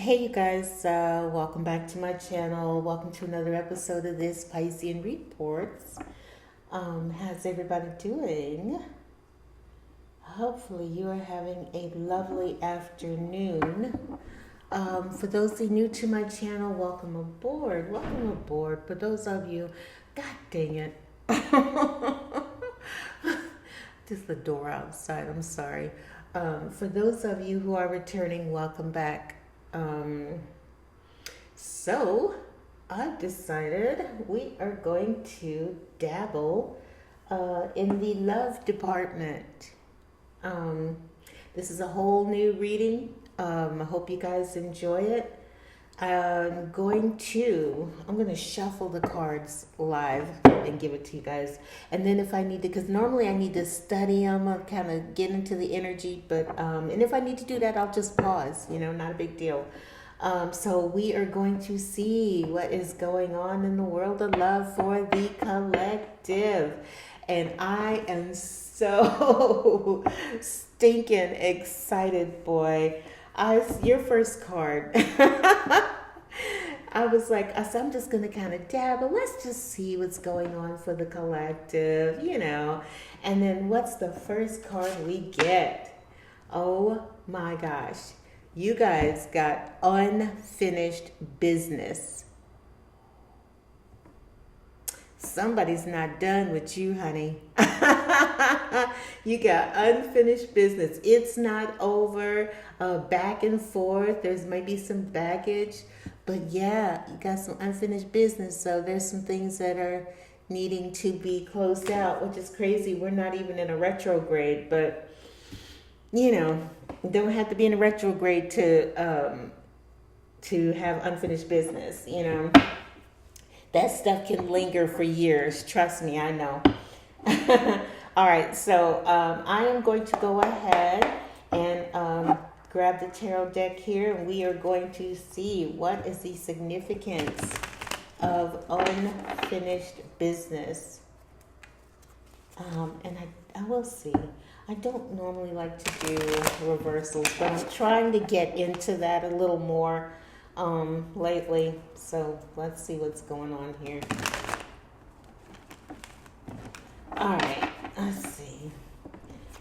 Hey, you guys, welcome back to my channel. Welcome to another episode of this Piscean Reports. How's everybody doing? Hopefully, you are having a lovely afternoon. For those of you new to my channel, welcome aboard. Welcome aboard. For those of you, God dang it. Just the door outside, I'm sorry. For those of you who are returning, welcome back. So I've decided we are going to dabble in the love department. This is a whole new reading. I hope you guys enjoy it. I'm going to shuffle the cards live and give it to you guys. And then if I need to, because normally I need to study them, I'll kind of get into the energy. But and if I need to do that, I'll just pause. Not a big deal. So we are going to see what is going on in the world of love for the collective. And I am so stinking excited, boy. Your first card. I was like, I'm just going to kind of dabble. Let's just see what's going on for the collective, And then what's the first card we get? Oh my gosh. You guys got unfinished business. Somebody's not done with you, honey. You got unfinished business. It's not over. Back and forth. There's maybe some baggage. But yeah, you got some unfinished business. So there's some things that are needing to be closed out, which is crazy. We're not even in a retrograde. But, don't have to be in a retrograde to have unfinished business, That stuff can linger for years. Trust me, I know. All right, so I am going to go ahead and grab the tarot deck here, and we are going to see what is the significance of unfinished business. And I will see. I don't normally like to do reversals, but I'm trying to get into that a little more lately. So let's see what's going on here. All right, let's see.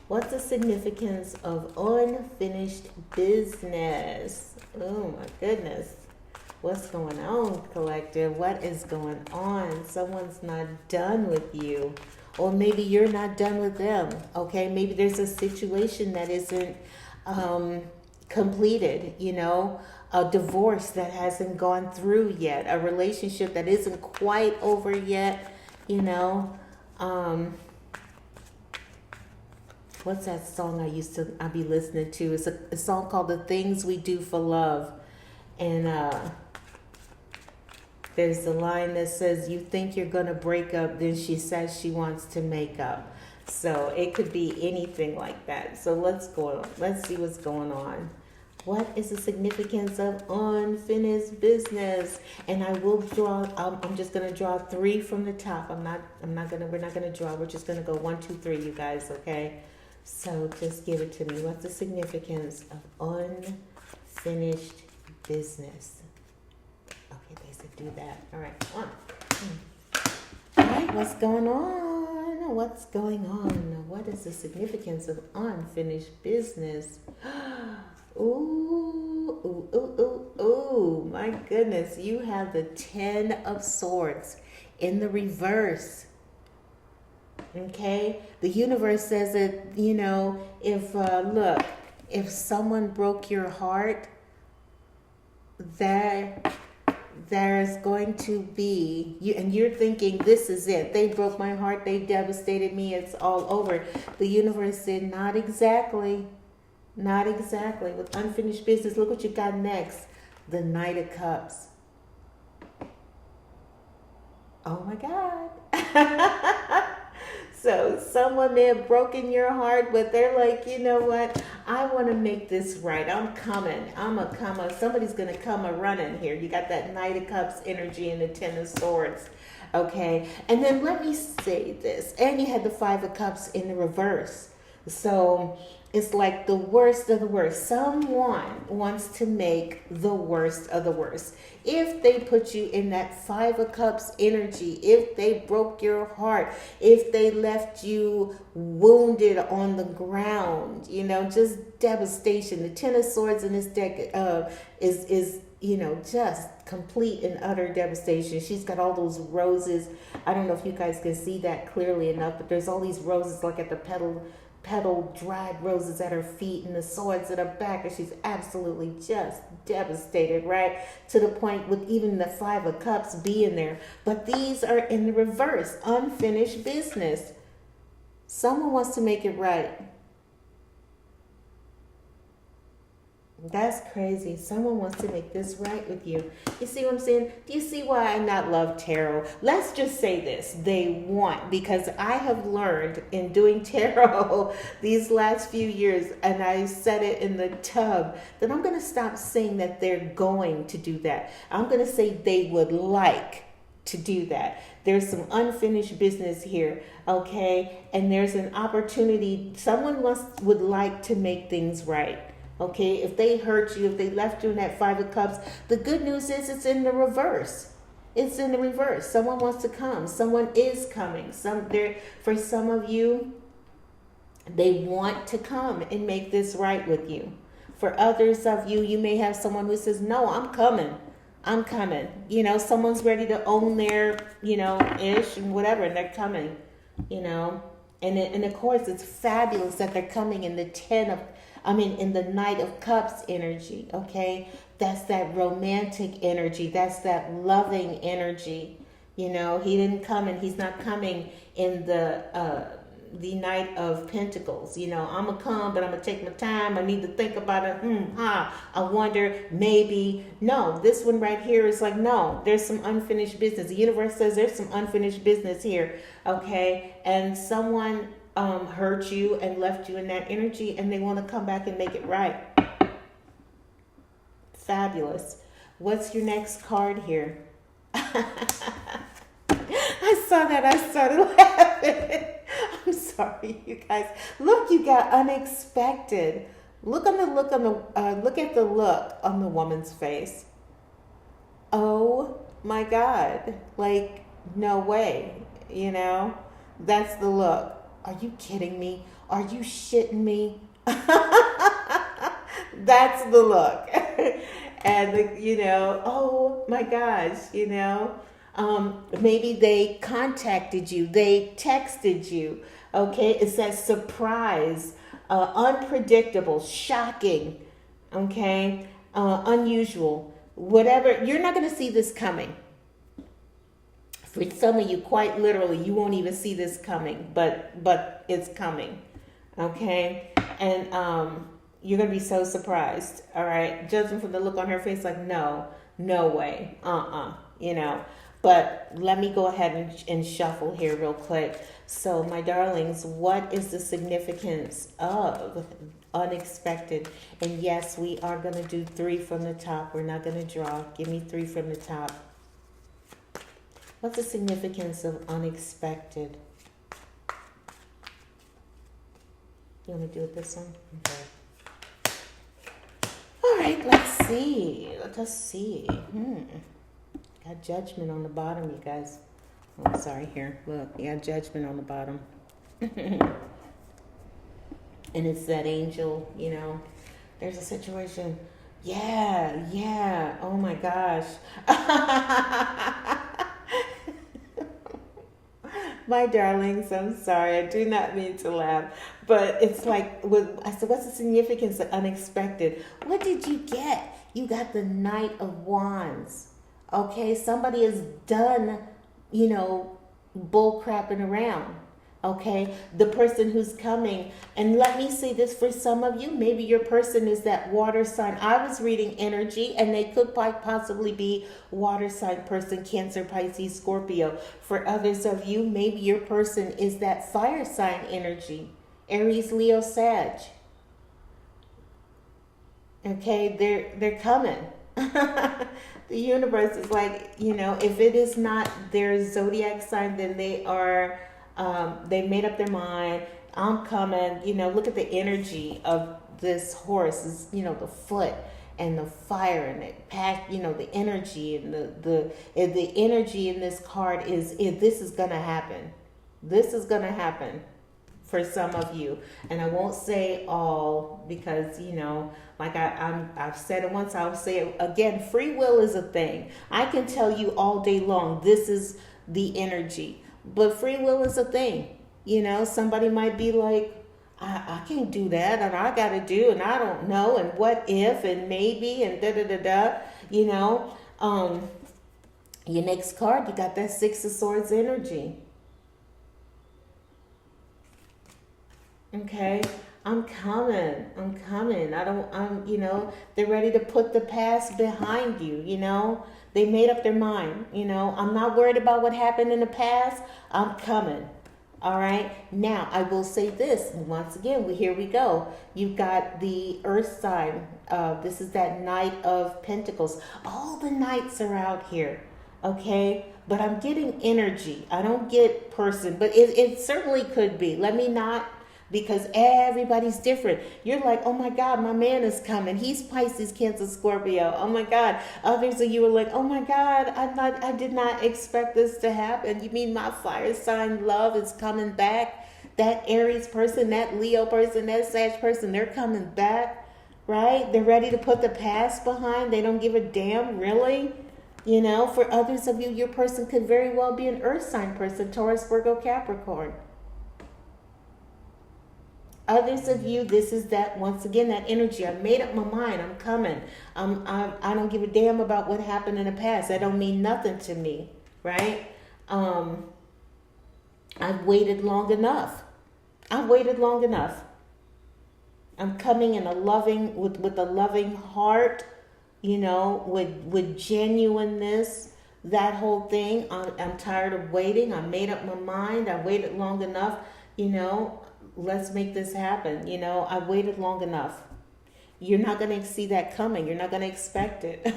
What's the significance of unfinished business? Oh my goodness. What's going on, collective? What is going on? Someone's not done with you. Or maybe you're not done with them, okay? Maybe there's a situation that isn't completed, a divorce that hasn't gone through yet, a relationship that isn't quite over yet, What's that song I'd be listening to? It's a song called The Things We Do for Love. And there's the line that says, you think you're going to break up, then she says she wants to make up. So it could be anything like that. So let's see what's going on. What is the significance of unfinished business? And I will draw, I'm just going to draw 3 from the top. We're not going to draw. We're just going to go 1, 2, 3, you guys, okay? So just give it to me. What's the significance of unfinished business? Okay, they said do that. All right, 1. All right, what's going on? What's going on? What is the significance of unfinished business? Ooh, my goodness. You have the 10 of Swords in the reverse. Okay? The universe says that, if someone broke your heart, there's going to be, and you're thinking, this is it. They broke my heart. They devastated me. It's all over. The universe said, not exactly. Not exactly. With unfinished business, look what you got next. The Knight of Cups. Oh my God. So someone may have broken your heart, but they're like, you know what? I want to make this right. I'm coming. Somebody's going to come a-running here. You got that Knight of Cups energy and the 10 of Swords. Okay. And then let me say this. And you had the 5 of Cups in the reverse. So It's like the worst of the worst. Someone wants to make the worst of the worst. If they put you in that Five of Cups energy, if they broke your heart, if they left you wounded on the ground, just devastation. The Ten of Swords in this deck is just complete and utter devastation. She's got all those roses. I don't know if you guys can see that clearly enough, but there's all these roses like at the petal dried roses at her feet and the swords at her back, and she's absolutely just devastated, right? To the point with even the Five of Cups being there. But these are in the reverse, unfinished business. Someone wants to make it right. That's crazy. Someone wants to make this right with you. You see what I'm saying? Do you see why I not love tarot? Let's just say this. They want, because I have learned in doing tarot these last few years, and I said it in the tub, that I'm going to stop saying that they're going to do that. I'm going to say they would like to do that. There's some unfinished business here, okay? And there's an opportunity. Someone would like to make things right. Okay, if they hurt you, if they left you in that Five of Cups, the good news is it's in the reverse. It's in the reverse. Someone wants to come. Someone is coming. For some of you, they want to come and make this right with you. For others of you, you may have someone who says, no, I'm coming. I'm coming. Someone's ready to own their, ish and whatever, and they're coming, And of course, it's fabulous that they're coming in in the Knight of Cups energy, okay? That's that romantic energy. That's that loving energy. He didn't come, and he's not coming in the Knight of Pentacles. I'm going to come, but I'm going to take my time. I need to think about it. I wonder, maybe. No, this one right here is like, no, there's some unfinished business. The universe says there's some unfinished business here, okay? And someone hurt you and left you in that energy, and they want to come back and make it right. Fabulous. What's your next card here? I saw that. I started laughing. I'm sorry, you guys. Look, you got unexpected. Look at the look on the woman's face. Oh my God! Like, no way. That's the look. Are you kidding me? Are you shitting me? That's the look. And, oh my gosh, maybe they contacted you. They texted you. Okay. It's that surprise, unpredictable, shocking. Okay. Unusual, whatever. You're not going to see this coming. For some of you, quite literally, you won't even see this coming, but it's coming, okay? And you're going to be so surprised, all right? Judging from the look on her face, like, no way, But let me go ahead and shuffle here real quick. So, my darlings, what is the significance of unexpected? And yes, we are going to do 3 from the top. We're not going to draw. Give me 3 from the top. What's the significance of unexpected? You want to do it this one? Okay. All right, let's see. Let us see. Got Judgment on the bottom, you guys. Oh, sorry, here. Look, you got Judgment on the bottom. And it's that angel, There's a situation. Yeah. Oh, my gosh. My darlings, I'm sorry. I do not mean to laugh. But it's like, I said, what's the significance of unexpected? What did you get? You got the Knight of Wands. Okay, somebody is done, bull crapping around. Okay, the person who's coming, and let me say this for some of you, maybe your person is that water sign. I was reading energy, and they could possibly be water sign person, Cancer, Pisces, Scorpio. For others of you, maybe your person is that fire sign energy, Aries, Leo, Sag. Okay, they're coming. The universe is like, if it is not their zodiac sign, then they are. They've made up their mind. I'm coming. Look at the energy of this horse. Is the foot and the fire and it pack. The energy and the energy in this card is this is gonna happen. This is gonna happen for some of you, and I won't say all because like I've said it once, I'll say it again. Free will is a thing. I can tell you all day long this is the energy, but free will is a thing. Somebody might be like, I can't do that, and I got to do, and I don't know, and what if, and maybe, and da da da da. Your next card, you got that Six of Swords energy. Okay, I'm coming. They're ready to put the past behind you. They made up their mind. I'm not worried about what happened in the past. I'm coming. All right. Now, I will say this. Once again, here we go. You've got the earth sign. This is that Knight of Pentacles. All the knights are out here. Okay. But I'm getting energy. I don't get person. But it certainly could be. Let me not. Because everybody's different. You're like, oh my God, my man is coming. He's Pisces, Cancer, Scorpio. Oh my God. Others of you are like, oh my God, I did not expect this to happen. You mean my fire sign love is coming back? That Aries person, that Leo person, that Sag person, they're coming back, right? They're ready to put the past behind. They don't give a damn, really. For others of you, your person could very well be an earth sign person, Taurus, Virgo, Capricorn. Others of you, this is that, once again, that energy. I made up my mind. I'm coming. I don't give a damn about what happened in the past. That don't mean nothing to me, right? I've waited long enough. I'm coming in with a loving heart, with genuineness, that whole thing. I'm tired of waiting. I made up my mind. I waited long enough, Let's make this happen. I waited long enough. You're not going to see that coming. You're not going to expect it.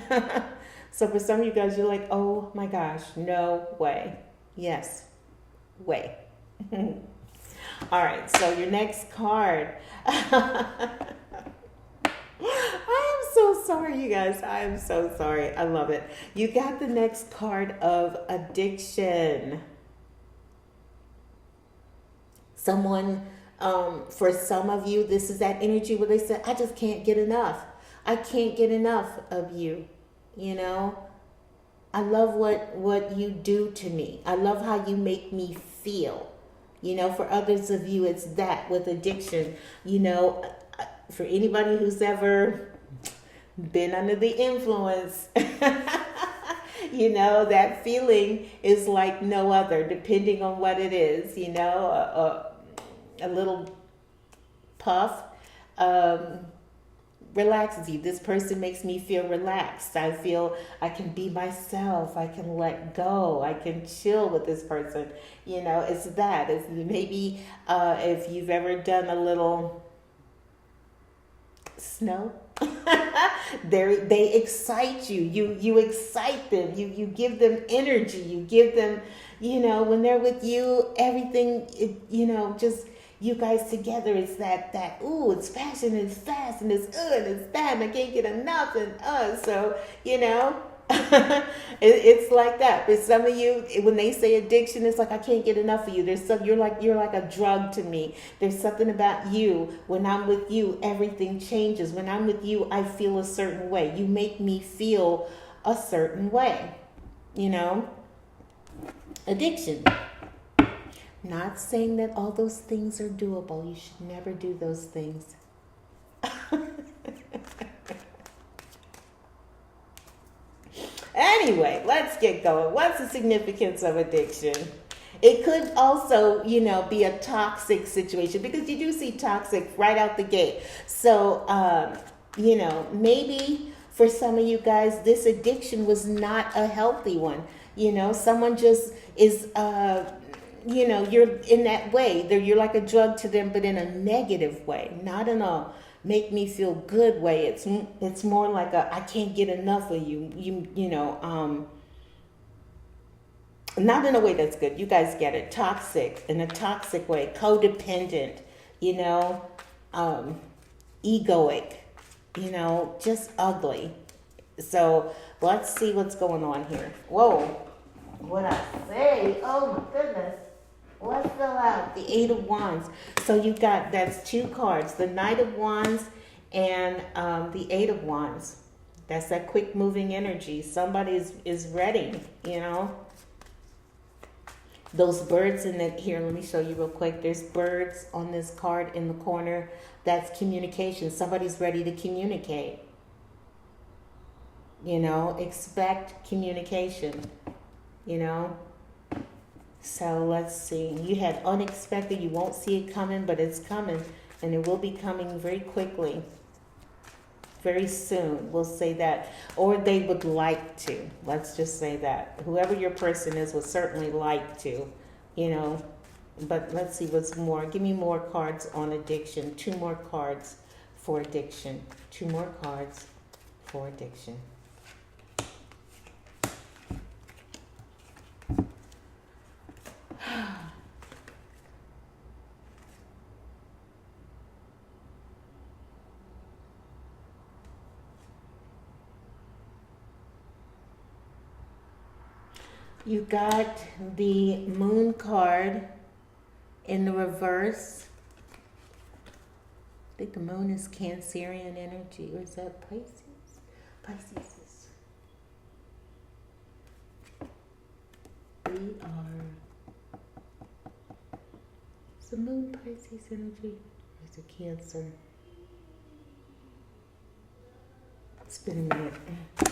So for some of you guys, you're like, oh my gosh, no way. Yes, way. All right, so your next card. I am so sorry, you guys. I am so sorry. I love it. You got the next card of addiction. Someone... for some of you, this is that energy where they say, I just can't get enough. I can't get enough of you. I love what you do to me. I love how you make me feel. For others of you, it's that with addiction. For anybody who's ever been under the influence, that feeling is like no other, depending on what it is, a little puff relaxes you. This person makes me feel relaxed. I feel I can be myself. I can let go. I can chill with this person. It's that. It's maybe if you've ever done a little snow, they excite you. You excite them. You give them energy. You give them, when they're with you, everything, just you guys together, it's that ooh, it's passion, it's fast, and it's and it's that, and I can't get enough, and so it's like that. But some of you, when they say addiction, it's like I can't get enough of you. There's some, you're like a drug to me. There's something about you. When I'm with you, everything changes. When I'm with you, I feel a certain way. You make me feel a certain way. Addiction. Not saying that all those things are doable. You should never do those things. Anyway, let's get going. What's the significance of addiction? It could also, be a toxic situation, because you do see toxic right out the gate. So, maybe for some of you guys, this addiction was not a healthy one. Someone just is... you're in that way. You're like a drug to them, but in a negative way, not in a make me feel good way. It's more like I can't get enough of you. Not in a way that's good. You guys get it. Toxic, in a toxic way, codependent. you know, egoic, just ugly. So let's see what's going on here. Whoa, what I say? Oh my goodness. Let's fill out the Eight of Wands. So you got, that's two cards, the Knight of Wands and the Eight of Wands. That's that quick moving energy. Somebody is ready, Those birds in the, here, let me show you real quick. There's birds on this card in the corner. That's communication. Somebody's ready to communicate. Expect communication, So let's see. You had unexpected. You won't see it coming, but it's coming. And it will be coming very quickly. Very soon. We'll say that. Or they would like to. Let's just say that. Whoever your person is would certainly like to, But let's see what's more. Give me more cards on addiction. 2 more cards for addiction. 2 more cards for addiction. You got the Moon card in the reverse. I think the Moon is Cancerian energy, or is that Pisces? Pisces. We are. Is the Moon Pisces energy, or is it Cancer? It's been a minute.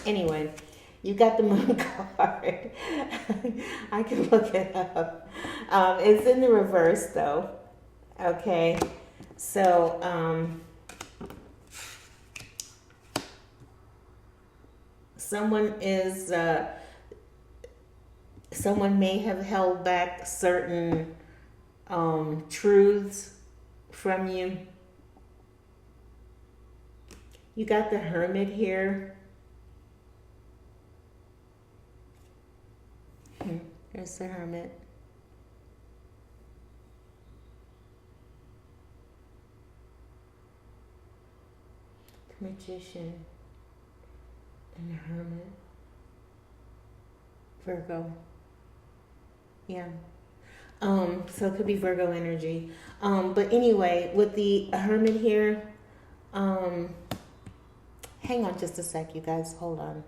Anyway. You got the Moon card. I can look it up. It's in the reverse, though. Okay. So, someone may have held back certain truths from you. You got the Hermit here. There's the Hermit. The Magician and the Hermit. Virgo. Yeah. So it could be Virgo energy. But anyway, with the Hermit here, hang on just a sec, you guys. Hold on.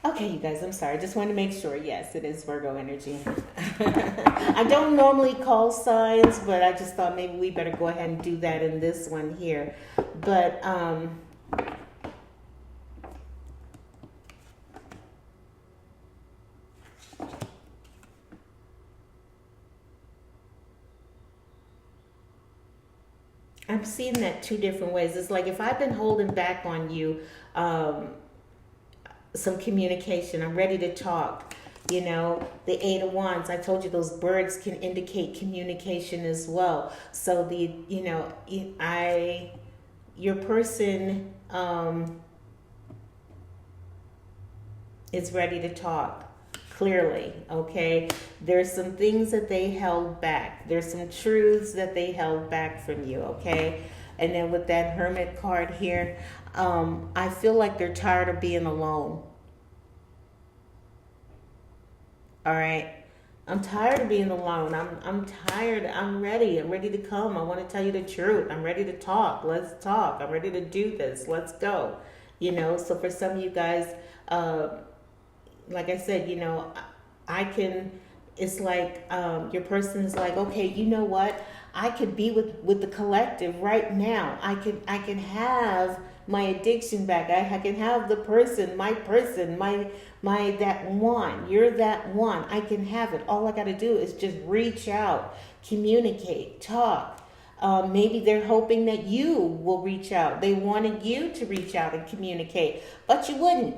Okay, you guys, I'm sorry. Just wanted to make sure. Yes, it is Virgo energy. I don't normally call signs, but I just thought maybe we better go ahead and do that in this one here. But I'm seeing that 2 different ways. It's like if I've been holding back on you, some communication, I'm ready to talk. The Eight of Wands, I told you those birds can indicate communication as well. So your person is ready to talk clearly, okay? There's some things that they held back. There's some truths that they held back from you, okay? And then with that Hermit card here, I feel like they're tired of being alone. All right. I'm tired of being alone. I'm tired. I'm ready. I'm ready to come. I want to tell you the truth. I'm ready to talk. Let's talk. I'm ready to do this. Let's go. So for some of you guys, like I said, it's like your person is like, okay, you know what? I could be with the collective right now. I can have my addiction back. I can have the person, my that one. You're that one. I can have it. All I got to do is just reach out, communicate, talk. Maybe they're hoping that you will reach out. They wanted you to reach out and communicate, but you wouldn't.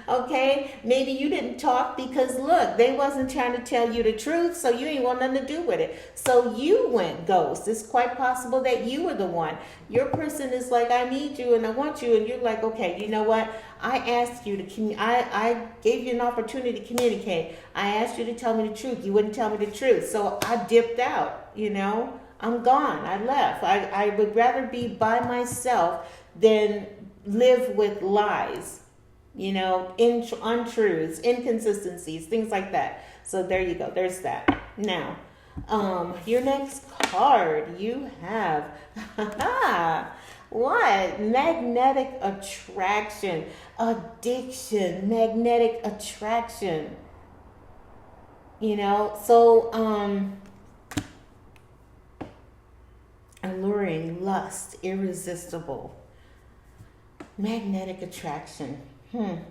Okay? Maybe you didn't talk because, look, they wasn't trying to tell you the truth, so you ain't want nothing to do with it. So you went ghost. It's quite possible that you were the one. Your person is like, I need you and I want you, and you're like, okay, you know what? I asked you to I gave you an opportunity to communicate. I asked you to tell me the truth. You wouldn't tell me the truth, so I dipped out. I'm gone. I left. I would rather be by myself than live with lies, untruths, inconsistencies, things like that. So there you go. There's that. Now, your next card, you have what? Magnetic attraction, addiction, magnetic attraction. Alluring, lust, irresistible, magnetic attraction. Let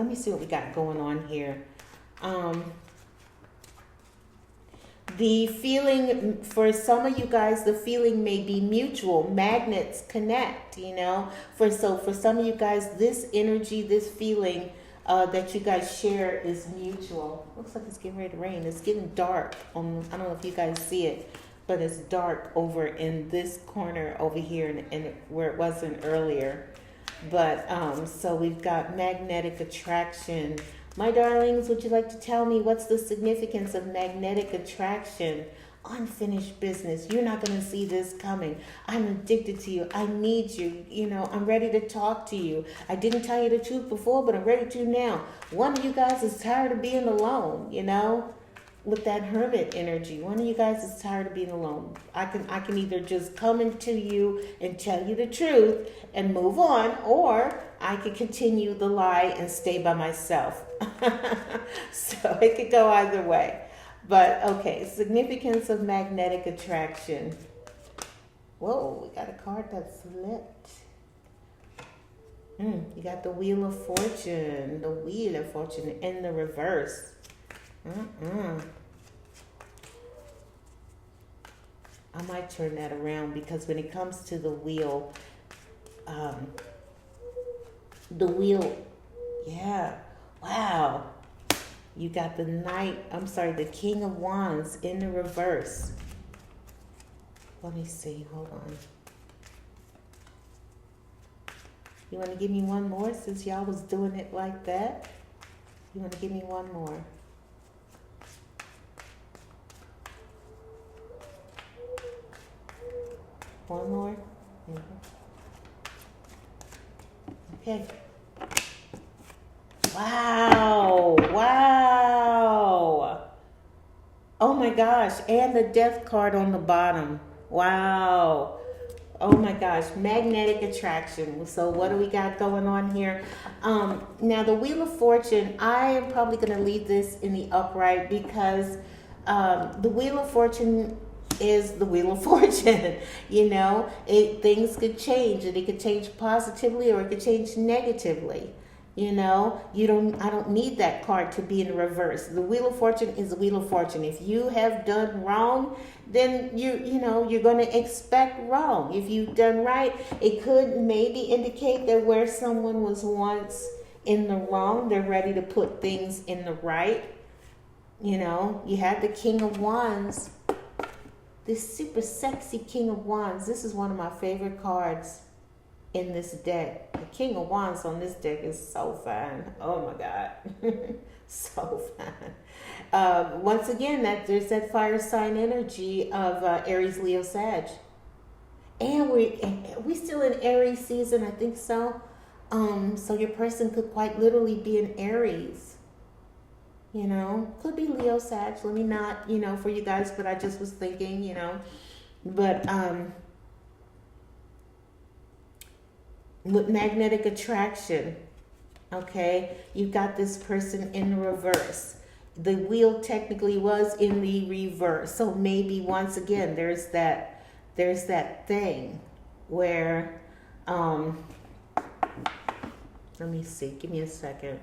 me see what we got going on here. The feeling, for some of you guys, the feeling may be mutual. Magnets connect, For some of you guys, this energy, this feeling that you guys share is mutual. Looks like it's getting ready to rain. It's getting dark. I don't know if you guys see it, but it's dark over in this corner over here and where it wasn't earlier. But so we've got magnetic attraction. My darlings, would you like to tell me what's the significance of magnetic attraction? Unfinished business. You're not going to see this coming. I'm addicted to you. I need you. I'm ready to talk to you. I didn't tell you the truth before, but I'm ready to now. One of you guys is tired of being alone, with that hermit energy. One of you guys is tired of being alone. I can either just come into you and tell you the truth and move on, or I could continue the lie and stay by myself. So it could go either way. But okay, significance of magnetic attraction. Whoa, we got a card that flipped. You got the Wheel of Fortune. The Wheel of Fortune in the reverse. I might turn that around, because when it comes to the wheel, yeah, wow. You got the King of Wands in the reverse. Let me see, hold on. You want to give me one more, since y'all was doing it like that? You want to give me one more? One more? Okay. Wow. Oh my gosh. And the Death card on the bottom. Wow. Oh my gosh. Magnetic attraction. So what do we got going on here? Now the Wheel of Fortune, I am probably going to leave this in the upright, because the Wheel of Fortune is the Wheel of Fortune. Things could change, and it could change positively or it could change negatively. I don't need that card to be in reverse. The Wheel of Fortune is the Wheel of Fortune. If you have done wrong, then you're going to expect wrong. If you've done right, it could maybe indicate that where someone was once in the wrong, they're ready to put things in the right. You have the King of Wands. This super sexy King of Wands. This is one of my favorite cards in this deck. The King of Wands on this deck is so fine. Oh my God. So fine. Once again, there's that fire sign energy of Aries, Leo, Sag. And we still in Aries season, I think so. So your person could quite literally be in Aries. Could be Leo, Sag. Let me not, for you guys, but I just was thinking, But with magnetic attraction, okay, you've got this person in the reverse. The wheel technically was in the reverse. So maybe once again, there's that thing where, let me see, give me a second,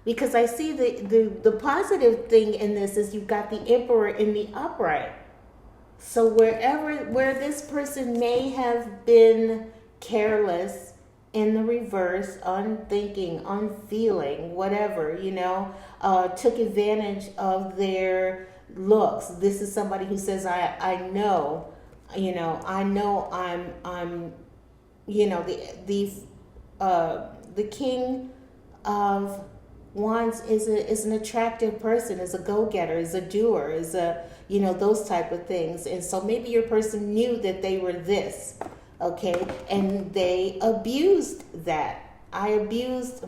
because I see the positive thing in this is you've got the Emperor in the upright. So where this person may have been careless in the reverse, unthinking, unfeeling, whatever, took advantage of their looks. This is somebody who says, I know I'm the King of Wands is an attractive person, is a go-getter, is a doer, is a, those type of things. And so maybe your person knew that they were this, okay? And they abused that. I abused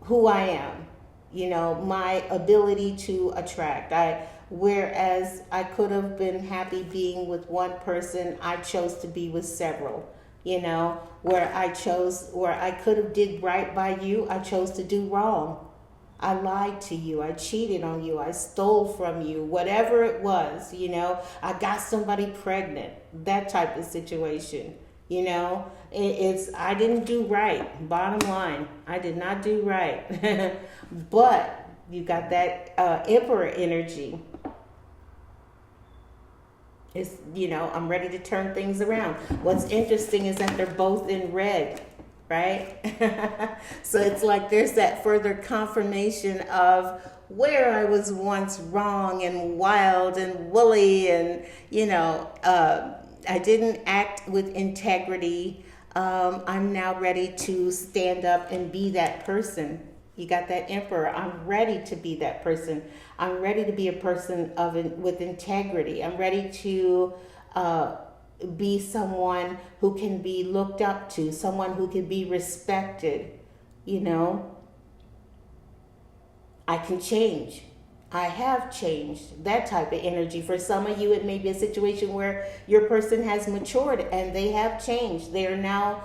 who I am, my ability to attract. Whereas I could have been happy being with one person, I chose to be with several. Where I could have did right by you, I chose to do wrong. I lied to you, I cheated on you, I stole from you, whatever it was, I got somebody pregnant, that type of situation. I didn't do right. Bottom line, I did not do right. But you got that emperor energy. It's, I'm ready to turn things around. What's interesting is that they're both in red, right? So it's like there's that further confirmation of where I was once wrong and wild and woolly and, I didn't act with integrity. I'm now ready to stand up and be that person. You got that emperor. I'm ready to be that person. I'm ready to be a person with integrity. I'm ready to be someone who can be looked up to, someone who can be respected. I can change. I have changed. That type of energy. For some of you, it may be a situation where your person has matured and they have changed. They are now,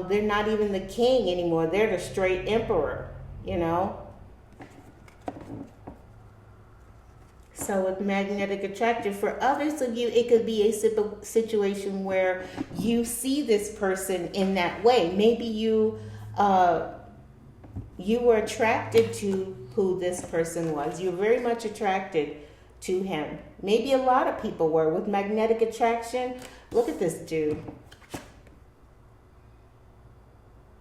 they're not even the king anymore. They're the straight emperor, So with magnetic attraction, for others of you, it could be a situation where you see this person in that way. Maybe you were attracted to who this person was. You're very much attracted to him. Maybe a lot of people were. With magnetic attraction, look at this dude.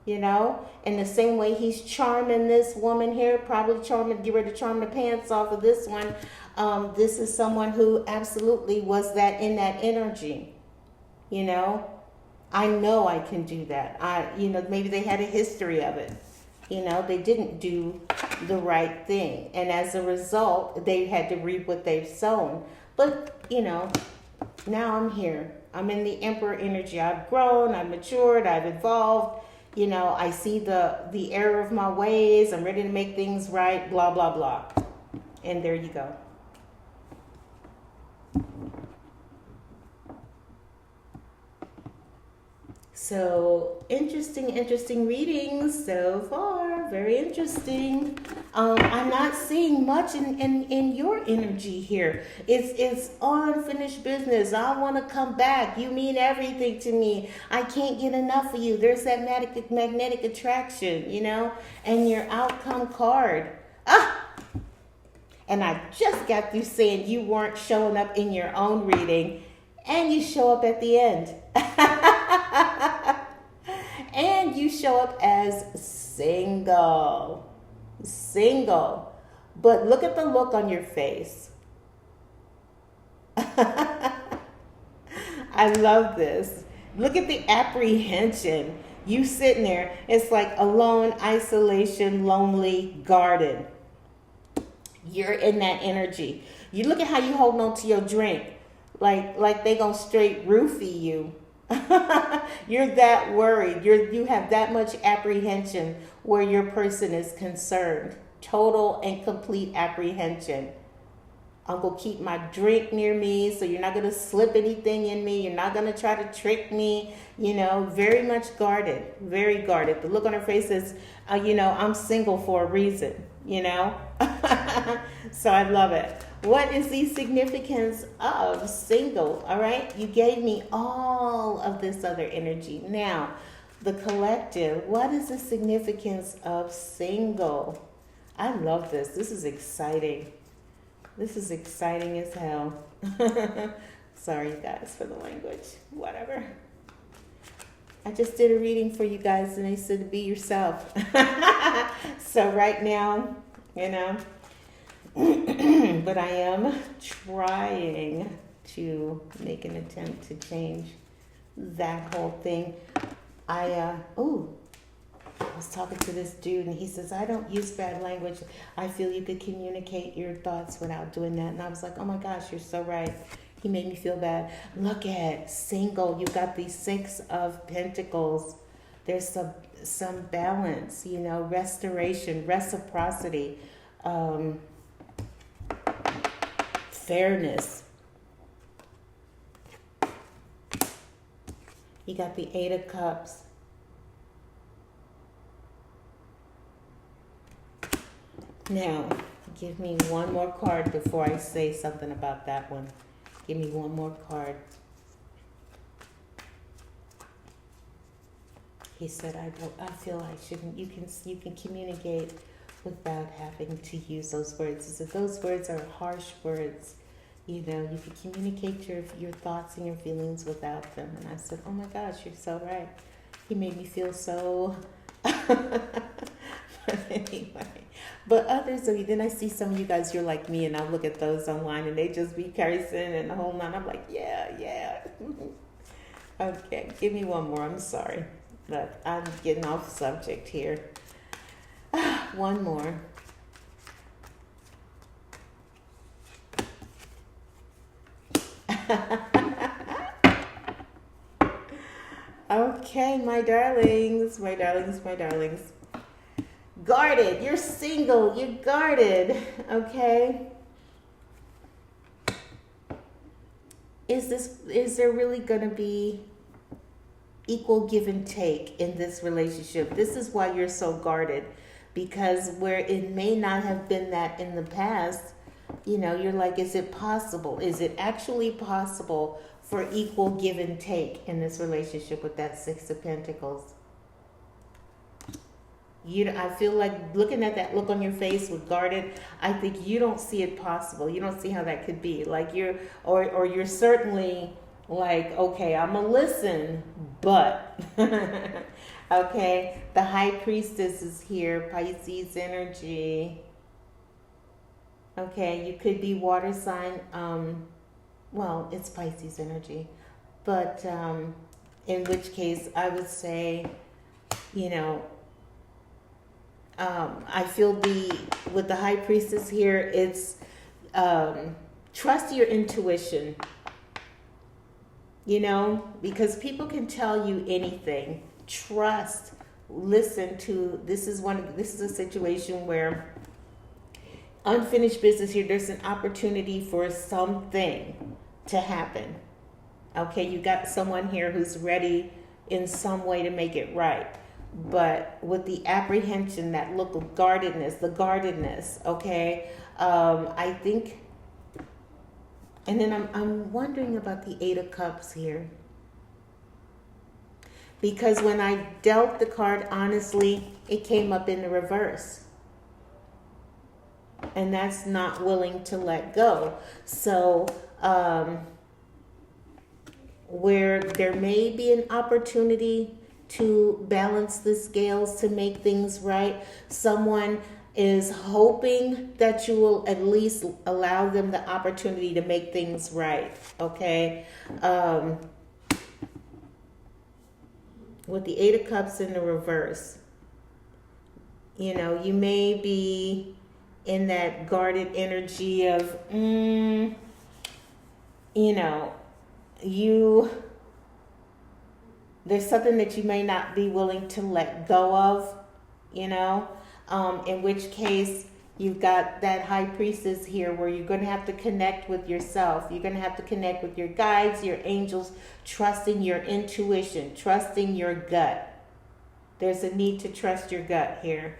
In the same way he's charming this woman here, probably get ready to charm the pants off of this one. This is someone who absolutely was in that energy. I know I can do that. Maybe they had a history of it. They didn't do the right thing. And as a result, they had to reap what they've sown. But, now I'm here. I'm in the emperor energy. I've grown, I've matured, I've evolved. I see the error of my ways. I'm ready to make things right, blah, blah, blah. And there you go. So interesting readings so far. Very interesting. I'm not seeing much in your energy here. It's unfinished business. I want to come back. You mean everything to me. I can't get enough of you. There's that magnetic attraction, and your outcome card. And I just got through saying you weren't showing up in your own reading, and you show up at the end. And you show up as single. But look at the look on your face. I love this. Look at the apprehension. You sitting there, it's like alone, isolation, lonely, garden. You're in that energy. You look at how you holding on to your drink. Like they gonna straight roofie you. You're that worried. You have that much apprehension where your person is concerned. Total and complete apprehension. I'm going to keep my drink near me, so you're not going to slip anything in me. You're not going to try to trick me. Very much guarded. Very guarded. The look on her face is, I'm single for a reason, So I love it. What is the significance of single? All right. You gave me all of this other energy. Now, the collective. What is the significance of single? I love this. This is exciting. This is exciting as hell. Sorry, you guys, for the language. Whatever. I just did a reading for you guys, and they said to be yourself. So right now, but I am trying to make an attempt to change that whole thing. I was talking to this dude and he says, I don't use bad language. I feel you could communicate your thoughts without doing that. And I was like, oh my gosh, you're so right. He made me feel bad. Look at single. You've got these 6 of Pentacles. There's some balance, you know, restoration, reciprocity, fairness. You got the 8 of Cups. Now, give me one more card before I say something about that one. Give me one more card. He said, I feel I shouldn't. You can communicate without having to use those words. He said those words are harsh words. You know, you can communicate your thoughts and your feelings without them. And I said, oh my gosh, you're so right. He made me feel so. But anyway, but others of you, then I see some of you guys, you're like me, and I look at those online and they just be cursing and the whole nine. I'm like, yeah. Okay, give me one more. I'm sorry, but I'm getting off subject here. One more. Okay, my darlings. Guarded. You're single. You're guarded. Okay. Is there really going to be equal give and take in this relationship? This is why you're so guarded, because where it may not have been that in the past, you know, you're like, is it possible? Is it actually possible for equal give and take in this relationship with that 6 of Pentacles? I feel like looking at that look on your face with guarded, I think you don't see it possible. You don't see how that could be. Like or you're certainly like, okay, I'm gonna listen, but okay. The High Priestess is here, Pisces energy. Okay, you could be water sign. Well, it's Pisces energy, but in which case I would say, you know. I feel with the High Priestess here, it's trust your intuition, you know, because people can tell you anything. Trust, listen to, this is a situation where unfinished business here, there's an opportunity for something to happen. Okay, you got someone here who's ready in some way to make it right. But with the apprehension, that look of guardedness, okay? I think, and then I'm wondering about the 8 of Cups here. Because when I dealt the card, honestly, it came up in the reverse. And that's not willing to let go. So, where there may be an opportunity to balance the scales, to make things right. Someone is hoping that you will at least allow them the opportunity to make things right, okay? With the 8 of Cups in the reverse, you know, you may be in that guarded energy of, you know, there's something that you may not be willing to let go of, you know, in which case you've got that High Priestess here where you're going to have to connect with yourself. You're going to have to connect with your guides, your angels, trusting your intuition, trusting your gut. There's a need to trust your gut here.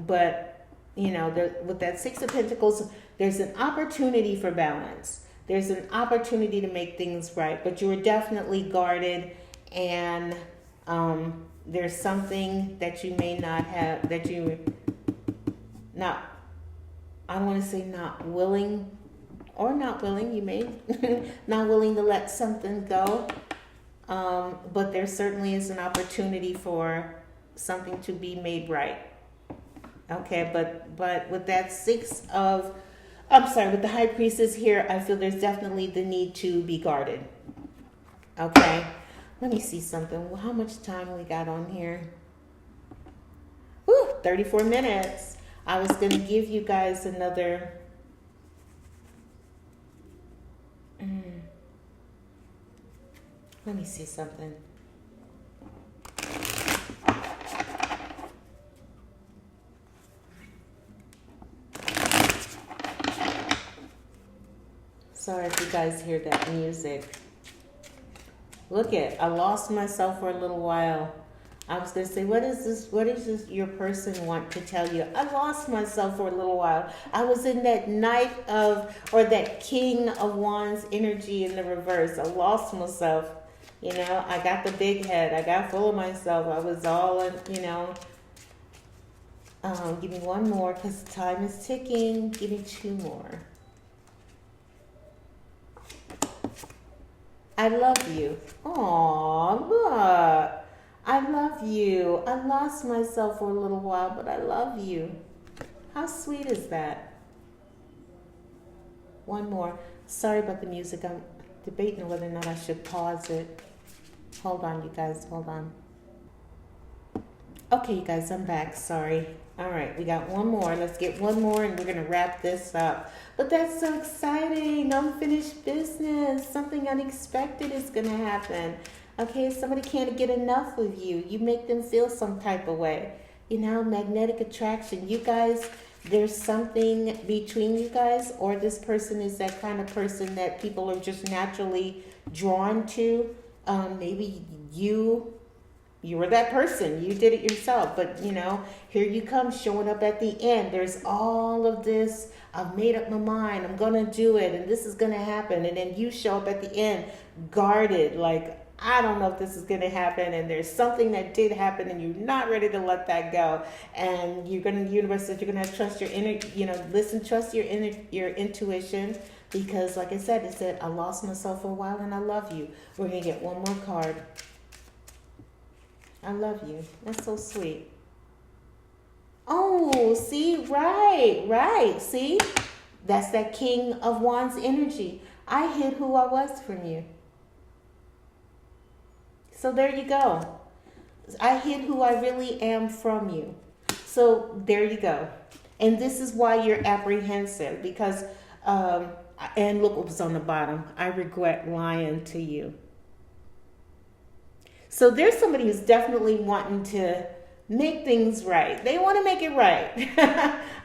But, you know, with that 6 of Pentacles, there's an opportunity for balance. There's an opportunity to make things right, but you are definitely guarded. And there's something that you may not have, that you not, I want to say not willing, you may not willing to let something go. But there certainly is an opportunity for something to be made right. Okay, but with that with the High Priestess here, I feel there's definitely the need to be guarded. Okay. Let me see something. How much time we got on here? look, 34 minutes. I was going to give you guys another. Let me see something. Sorry if you guys hear that music. Look I lost myself for a little while. I was going to say, what is this your person want to tell you? I lost myself for a little while. I was in that that King of Wands energy in the reverse. I lost myself. I got the big head. I got full of myself. I was all in, give me one more because time is ticking. Give me two more. I love you. Aw, look. I love you. I lost myself for a little while, but I love you. How sweet is that? One more. Sorry about the music. I'm debating whether or not I should pause it. Hold on, you guys. Hold on. Okay, you guys, I'm back. Sorry. All right, we got one more. Let's get one more, and we're going to wrap this up. But that's so exciting. Unfinished business. Something unexpected is going to happen. Okay, somebody can't get enough of you. You make them feel some type of way. Magnetic attraction. You guys, there's something between you guys, or this person is that kind of person that people are just naturally drawn to. Maybe you were that person. You did it yourself. But, here you come showing up at the end. There's all of this. I've made up my mind. I'm going to do it. And this is going to happen. And then you show up at the end guarded, like, I don't know if this is going to happen, and there's something that did happen, and you're not ready to let that go. And the universe says you're going to trust your inner, trust your intuition, because like I said, it said, I lost myself for a while and I love you. We're going to get one more card. I love you. That's so sweet. Oh, see, right. See, that's that King of Wands energy. I hid who I was from you. So there you go. I hid who I really am from you. So there you go. And this is why you're apprehensive, because, and look what was on the bottom. I regret lying to you. So there's somebody who's definitely wanting to make things right. They want to make it right.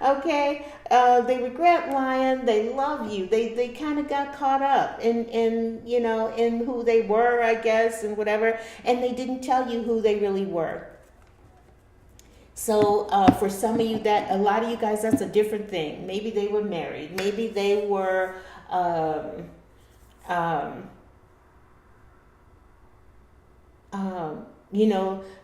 Okay? They regret lying. They love you. They kind of got caught up in who they were, I guess, and whatever. And they didn't tell you who they really were. So for some of you, a lot of you guys, that's a different thing. Maybe they were married. Maybe they were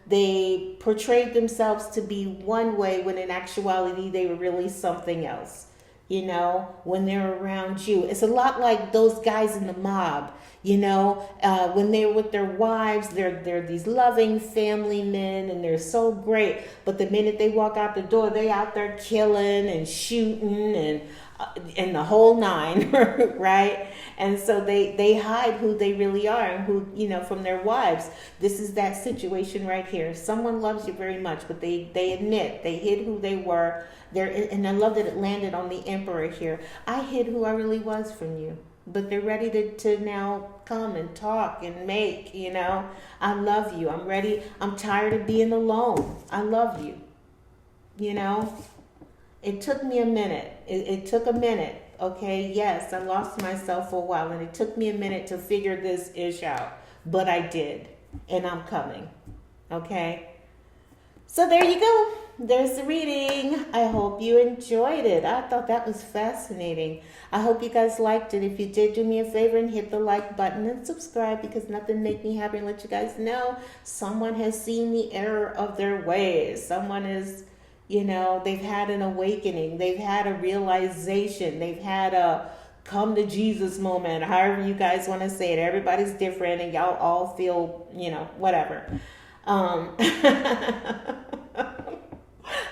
they portrayed themselves to be one way when in actuality they were really something else. When they're around you, it's a lot like those guys in the mob. When they're with their wives, they're these loving family men, and they're so great. But the minute they walk out the door, they out there killing and shooting and the whole nine, right? And so they hide who they really are and who, from their wives. This is that situation right here. Someone loves you very much, but they admit they hid who they were. And I love that it landed on the Emperor here. I hid who I really was from you. But they're ready to now come and talk and make, I love you. I'm ready. I'm tired of being alone. I love you. It took me a minute. It took a minute. Okay, yes, I lost myself for a while, and it took me a minute to figure this ish out. But I did, and I'm coming. Okay? So there you go. There's the reading. I hope you enjoyed it. I thought that was fascinating. I hope you guys liked it. If you did, do me a favor and hit the like button and subscribe, because nothing makes me happy and let you guys know someone has seen the error of their ways. Someone is, they've had an awakening. They've had a realization. They've had a come to Jesus moment, however you guys want to say it. Everybody's different, and y'all all feel, whatever.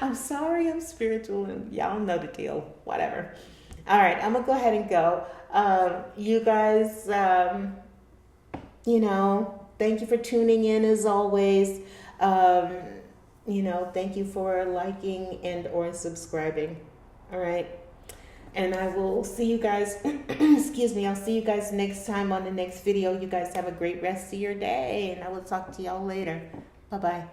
I'm sorry, I'm spiritual, and y'all know the deal. Whatever. All right, I'm going to go ahead and go. You guys, thank you for tuning in as always. thank you for liking and or subscribing. All right. And I will see you guys, excuse me, I'll see you guys next time on the next video. You guys have a great rest of your day, and I will talk to y'all later. Bye-bye.